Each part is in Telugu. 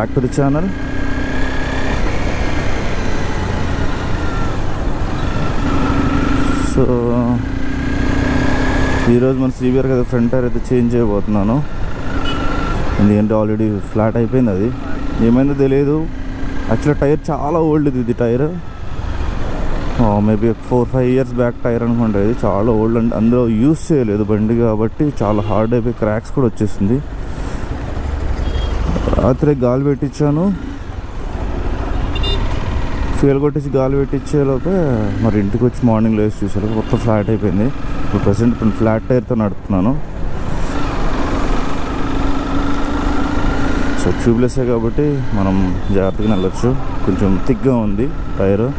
Back to the channel. So ఈరోజు మన సివిఆర్ కదా ఫ్రంట్ టైర్ అయితే చేంజ్ చేయబోతున్నాను. ఎందుకంటే ఆల్రెడీ ఫ్లాట్ అయిపోయింది. అది ఏమైందో తెలియదు. యాక్చువల్లీ టైర్ చాలా ఓల్డ్ ఇది tyre. Maybe 4-5 years back tyre అనుకుంటా. ఇది చాలా ఓల్డ్ అండ్ అందులో యూస్ చేయలేదు బండి కాబట్టి చాలా హార్డ్ అయిపోయి క్రాక్స్ కూడా వచ్చేసింది. రాత్రి గాలి పెట్టించాను, ఫ్యూయల్ కొట్టేసి గాలి పెట్టించేలోపే మరి ఇంటికి వచ్చి మార్నింగ్ లేసి చూసారు మొత్తం ఫ్లాట్ అయిపోయింది. ఇప్పుడు ప్రెసెంట్ ఇప్పుడు ఫ్లాట్ టైర్తో నడుపుతున్నాను. సో ట్యూబ్లెస్సే కాబట్టి మనం జాగ్రత్తగా వెళ్ళొచ్చు. కొంచెం థిక్గా ఉంది టైరు.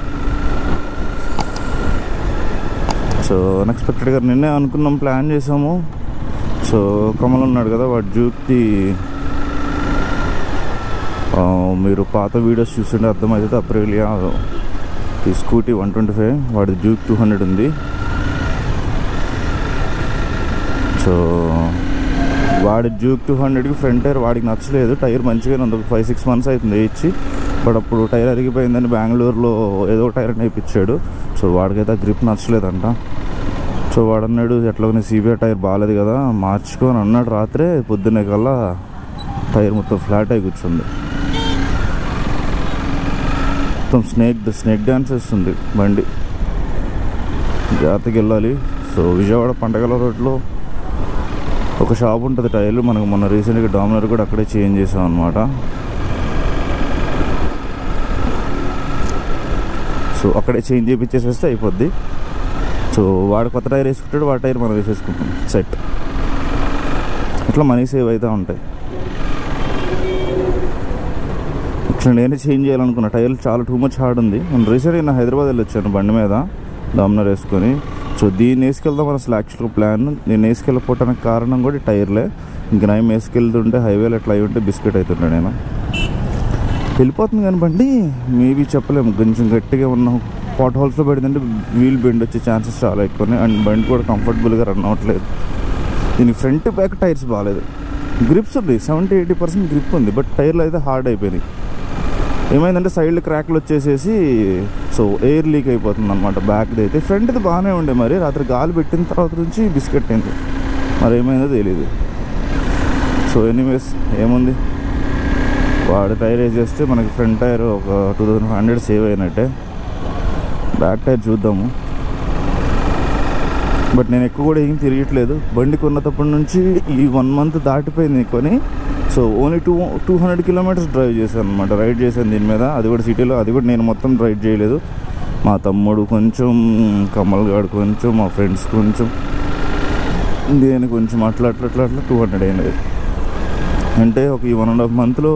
సో అన్ఎక్స్పెక్టెడ్గా నిన్నే అనుకున్నాం, ప్లాన్ చేసాము. సో కమల్ ఉన్నాడు కదా, వాడు డ్యూక్కి మీరు పాత వీడియోస్ చూస్తుంటే అర్థమవుతుంది. అప్రిలియా ఈ స్కూటీ 125, వాడి డ్యూక్ 200 ఉంది. సో వాడి డ్యూక్ 200కి ఫ్రంట్ టైర్ వాడికి నచ్చలేదు. టైర్ మంచిగానే ఉంది, 5-6 months అవుతుంది వేయించి. బట్ అప్పుడు టైర్ అరిగిపోయిందని బెంగళూరులో ఏదో టైర్ నేర్పించాడు. సో వాడికైతే గ్రిప్ నచ్చలేదంట. సో వాడు అన్నాడు ఎట్లాగో సిబిఆర్ టైర్ బాగాలేదు కదా మార్చుకో అని అన్నాడు. రాత్రే పొద్దున్నే కల్లా టైర్ మొత్తం ఫ్లాట్ అయి కూర్చుంది. మొత్తం స్నేక్ డ్యాన్స్ వేస్తుంది బండి. జాగ్రత్తగా వెళ్ళాలి. సో విజయవాడ పంటగల రోడ్లో ఒక షాప్ ఉంటుంది టైర్లు. మనకు మొన్న రీసెంట్గా డామినర్ కూడా అక్కడే చేంజ్ చేసాం అనమాట. సో అక్కడే చేంజ్ చేయించేసేస్తే అయిపోద్ది. సో వాడు కొత్త టైర్ వేసుకుంటాడు, వాడి టైర్ మనం వేసేసుకుంటాం సెట్. ఇట్లా మనీ సేవ్ అవుతూ ఉంటాయి. ఇట్లా నేనే చేంజ్ చేయాలనుకున్నా. టైర్లు చాలా టూ మచ్ హార్డ్ ఉంది. నేను రీసెంట్గా నేను హైదరాబాద్ వెళ్ళి వచ్చాను బండి మీద డామినర్ వేసుకొని. సో దీన్ని వేసుకెళ్దాం అసలు యాక్చువల్గా ప్లాన్. నేను వేసుకెళ్ళిపోవటానికి కారణం కూడా టైర్లే. ఇంక నేను వేసుకెళ్తుంటే హైవేలో ఎట్లా అయి ఉంటే బిస్కెట్ అవుతుంటా. నేను వెళ్ళిపోతుంది కానీ బండి మేబీ చెప్పలేము. కొంచెం గట్టిగా ఉన్న పాట్ హోల్స్లో పెడితే వీల్ బెండ్ వచ్చే ఛాన్సెస్ చాలా ఎక్కువనే. అండ్ బండి కూడా కంఫర్టబుల్గా రన్ అవ్వట్లేదు. దీనికి ఫ్రంట్ బ్యాక్ టైర్స్ బాగాలేదు. గ్రిప్స్ ఉంది, 70-80% గ్రిప్ ఉంది. బట్ టైర్లు అయితే హార్డ్ అయిపోయినాయి. ఏమైందంటే సైడ్లు క్రాక్లు వచ్చేసేసి సో ఎయిర్ లీక్ అయిపోతుంది అనమాట బ్యాక్ది అయితే. ఫ్రంట్ది బాగానే ఉండే, మరి రాత్రి గాలి పెట్టిన తర్వాత నుంచి బిస్కెట్ అయింది. మరి ఏమైందో తెలియదు. సో ఎనీవేస్ ఏముంది, వాడు టైర్ వేసేస్తే మనకి ఫ్రంట్ టైర్ ఒక 2500 సేవ్ అయినట్టే. బ్యాక్ టైర్ చూద్దాము. బట్ నేను ఎక్కువ కూడా ఏం తిరగట్లేదు. బండి కొన్నప్పటి నుంచి ఈ 1 month దాటిపోయింది కొని. సో ఓన్లీ 200 kilometers డ్రైవ్ చేశాను అనమాట. రైడ్ చేశాను దీని మీద. అది కూడా సిటీలో. అది కూడా నేను మొత్తం రైడ్ చేయలేదు. మా తమ్ముడు కొంచెం, కమల్ గాడు కొంచెం, మా ఫ్రెండ్స్ కొంచెం, నేను కొంచెం అట్లా 200 అయినది. అంటే ఒక ఈ 1.5 monthలో,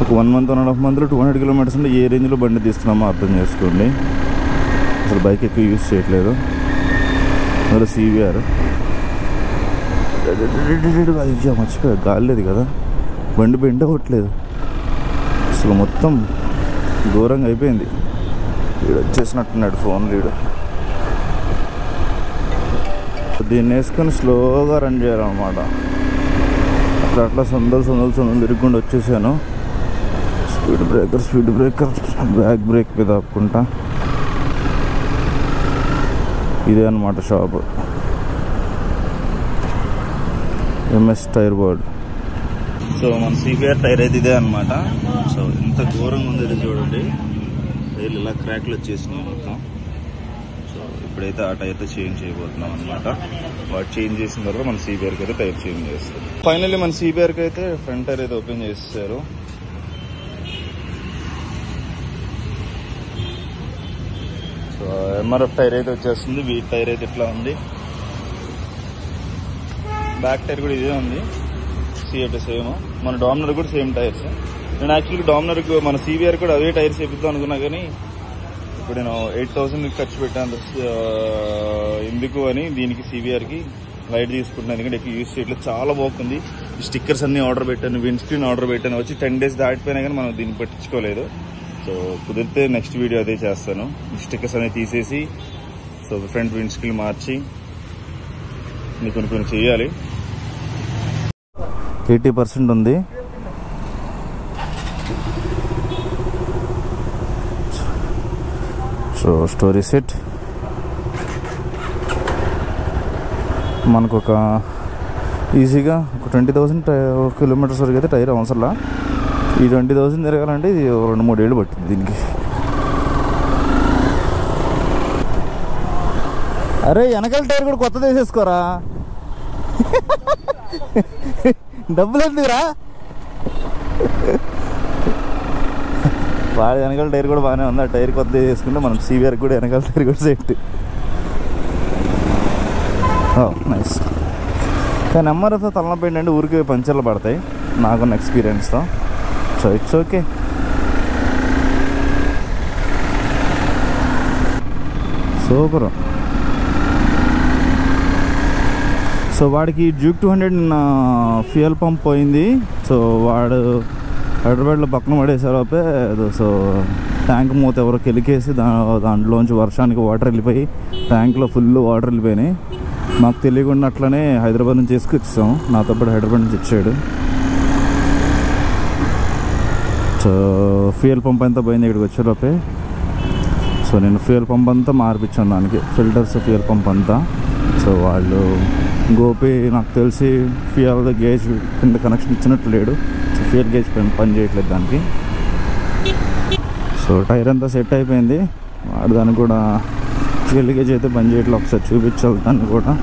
ఒక 1 month 1.5 monthలో 200 kilometers అంటే ఏ రేంజ్లో బండి తీస్తున్నామో అర్థం చేసుకోండి. అసలు బైక్ ఎక్కువ యూజ్ చేయట్లేదు. అందులో సివిఆర్ మర్చిపోయా, గాలి లేదు కదా, బండి బెండ్ అవ్వట్లేదు అసలు. మొత్తం ఘోరంగా అయిపోయింది. వీడు వచ్చేసినట్టున్నాడు ఫోన్ లీడు. దీన్ని వేసుకొని స్లోగా రన్ చేయాలన్నమాట. అట్లా సందలు తిరుగుకుండా వచ్చేసాను. స్పీడ్ బ్రేకర్ బ్యాక్ బ్రేక్ మీద ఆపుకుంటా. ఇదే అనమాట shop, MS tyre board. So మన సిబిఆర్ టైర్ అయితే ఇదే అనమాట. సో ఎంత ఘోరంగా ఉంది ఇది చూడండి. టైర్లు ఇలా క్రాక్లు వచ్చేసినాయి మొత్తం. సో ఇప్పుడైతే ఆ టైర్తో చేంజ్ చేయబోతున్నాం అనమాట. వాడు చేంజ్ చేసిన తర్వాత మన సిబిఆర్కి అయితే టైర్ చేంజ్ చేస్తారు. ఫైనల్లీ మన సిబిఆర్కి అయితే ఫ్రంట్ టైర్ అయితే ఓపెన్ చేస్తారు. సో ఎంఆర్ఎఫ్ టైర్ అయితే వచ్చేస్తుంది. వీట్ టైర్ అయితే ఇట్లా ఉంది. బ్యాక్ టైర్ కూడా ఇదే ఉంది, సిఎఫ్టీ సేమ్. మన డామినర్ కూడా సేమ్ టైర్స్. నేను యాక్చువల్గా డామినర్కి మన సివిఆర్ కూడా అవే టైర్స్ వేపిద్దాం అనుకున్నా, కానీ ఇప్పుడు నేను 8000 ఖర్చు పెట్టాను. ఎందుకు అని దీనికి సివిఆర్కి లైట్ తీసుకుంటున్నాను. ఎందుకంటే ఎక్కువ యూజ్ చేయట్లేదు, చాలా బాగుంది. స్టిక్కర్స్ అన్ని ఆర్డర్ పెట్టాను, విండ్ స్క్రీన్ ఆర్డర్ పెట్టాను. వచ్చి 10 days దాటిపోయినా కానీ మనం దీన్ని పట్టించుకోలేదు. సో కుదిరితే నెక్స్ట్ వీడియో అదే చేస్తాను. స్టిక్కర్స్ అనేవి తీసేసి సో ఫ్రంట్ విండ్ స్క్రీన్ మార్చి కొన్ని చేయాలి. 80% ఉంది. సో స్టోరీ సెట్ మనకు ఒక ఈజీగా ఒక 20,000 కిలోమీటర్స్ వరకు అయితే టైర్ అవసరంలా. ఈ 20,000 తిరగాలంటే ఇది 2-3 ఏళ్ళు పట్టింది దీనికి. అరే వెనకాల టైర్ కూడా కొత్తది వేసేసుకోరా, డబ్బులు ఎందుకురా. వాడి వెనకాల టైర్ కూడా బాగానే ఉంది. ఆ టైర్ కొత్తది వేసుకుంటే మనం సివిఆర్ కూడా వెనకాల టైర్ కూడా సెట్. నైస్. కానీ ఎంఆర్ఎఫ్తో తలనొప్పి ఏంటంటే ఊరికి పంచర్లు పడతాయి నాకున్న ఎక్స్పీరియన్స్తో. So it's okay. Super. So వాడికి డ్యూక్ 200 నిన్న ఫ్యూయల్ పంప్ పోయింది. సో వాడు హైదరాబాద్లో పక్కన పడేసేలోపే సో ట్యాంక్ మూత ఎవరో కెలికేసి దాంట్లోంచి వర్షానికి వాటర్ వెళ్ళిపోయి ట్యాంక్లో ఫుల్ వాటర్ వెళ్ళిపోయినాయి. మాకు తెలియకుండా అట్లనే హైదరాబాద్ నుంచి తీసుకొచ్చాం. నాతో పాటు హైదరాబాద్ నుంచి ఇచ్చాడు. సో ఫ్యూయల్ పంప్ అంతా పోయింది ఇక్కడికి వచ్చేలోపే. సో నేను ఫ్యూయల్ పంప్ అంతా మార్పించాను, దానికి ఫిల్టర్స్ ఫ్యూయల్ పంప్ అంతా. సో వాళ్ళు గోపి నాకు తెలిసి ఫ్యూయల్ గేజ్ కింద కనెక్షన్ ఇచ్చినట్టు లేడు. సో ఫ్యూయల్ గేజ్ పని చేయట్లేదు దానికి. సో టైర్ అంతా సెట్ అయిపోయింది. వాడు దానికి కూడా ఫ్యూయల్ గేజ్ అయితే పని చేయట్లేదు. ఒకసారి చూపించాలి దాన్ని కూడా.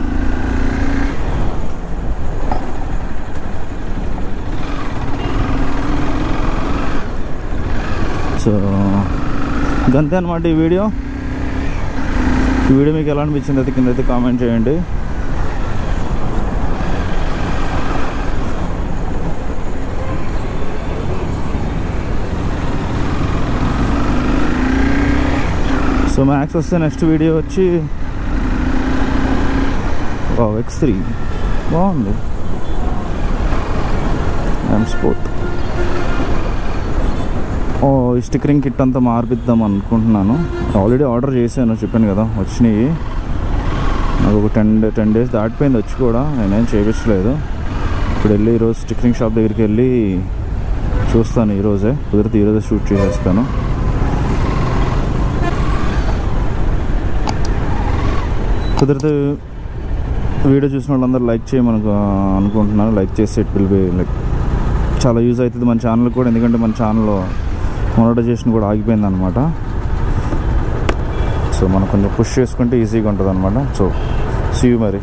సో గంతే అనమాట ఈ వీడియో. మీకు ఎలా అనిపించింది అయితే కింద అయితే కామెంట్ చేయండి. సో మ్యాక్స్ వస్తే నెక్స్ట్ వీడియో వచ్చి X3 బాగుంది. స్పోర్ట్. ఈ స్టిక్కరింగ్ కిట్ అంతా మార్పిద్దాం అనుకుంటున్నాను. ఆల్రెడీ ఆర్డర్ చేశాను, చెప్పాను కదా వచ్చినాయి. నాకు ఒక 10 డేస్ దాటిపోయింది వచ్చి కూడా, నేనేం చేయించలేదు. ఇప్పుడు వెళ్ళి ఈరోజు స్టిక్కరింగ్ షాప్ దగ్గరికి వెళ్ళి చూస్తాను. ఈరోజే కుదిరితే ఈరోజే షూట్ చేసేస్తాను. కుదిరితే వీడియో చూసిన వాళ్ళందరూ లైక్ చేయమని అనుకుంటున్నాను. లైక్ చేసి ఇట్ విల్ బి లైక్ చాలా యూజ్ అవుతుంది మన ఛానల్ కూడా. ఎందుకంటే మన ఛానల్లో మోనటైజేషన్ కూడా ఆగిపోయింది అనమాట. సో మనం కొంచెం పుష్ చేసుకుంటే ఈజీగా ఉంటుంది అనమాట. సో సీ యూ మరి.